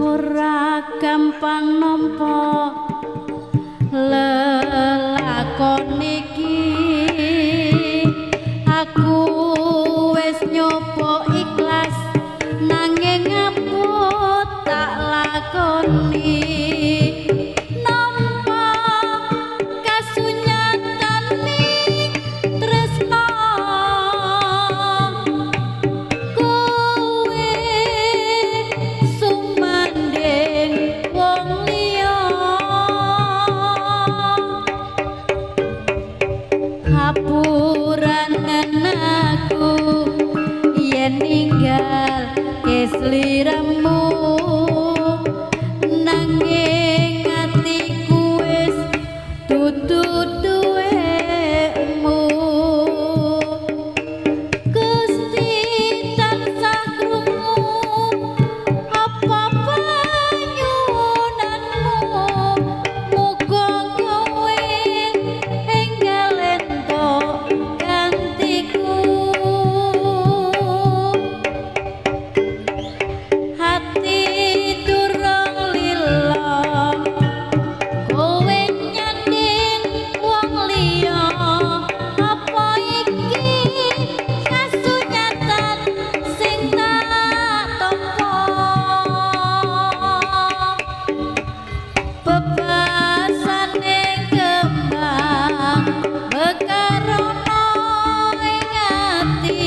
ora gampang nampa lelakon iki aku wis nyoba ikhlas nanging ngaput tak lakoni nampa kasunyatane tresno kowe sumanding wong liya hapuran aku yen ninggal kesliramu nanging atiku wis dudu duwekmu Gusti tansah krungu apa panyunanmu muga kowe enggal entuk gantiku hati durung lila kowe nyanding wong liya apa iki kasunyatan sing tak tampa bebasane kembang bekarana ing ati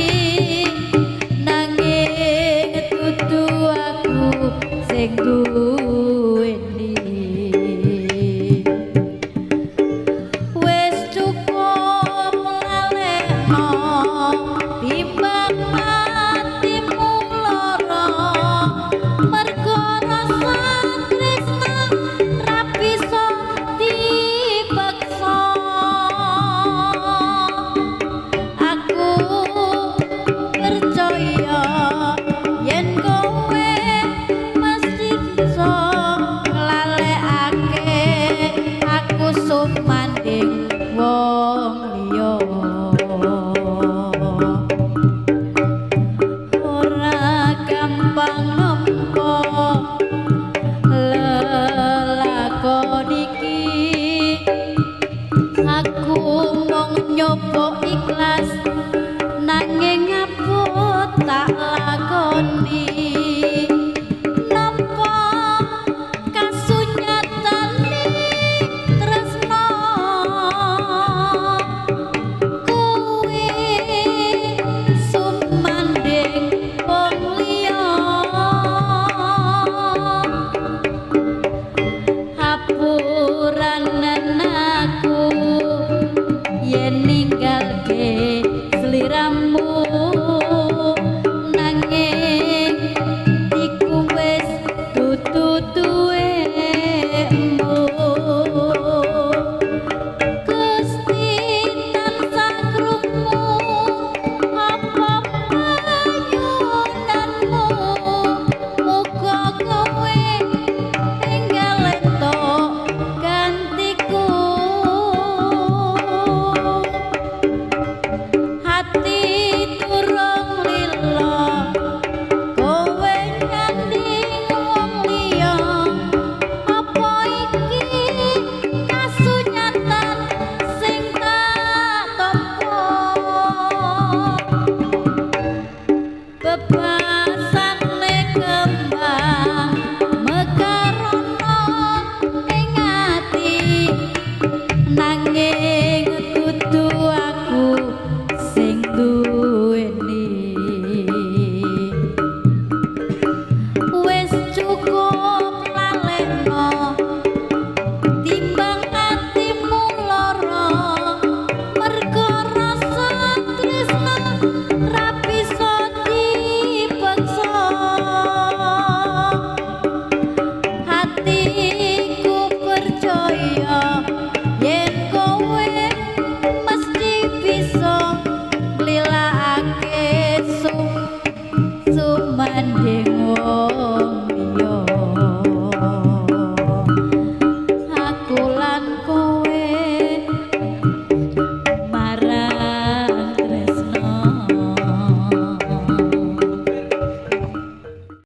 nanging dudu aku sing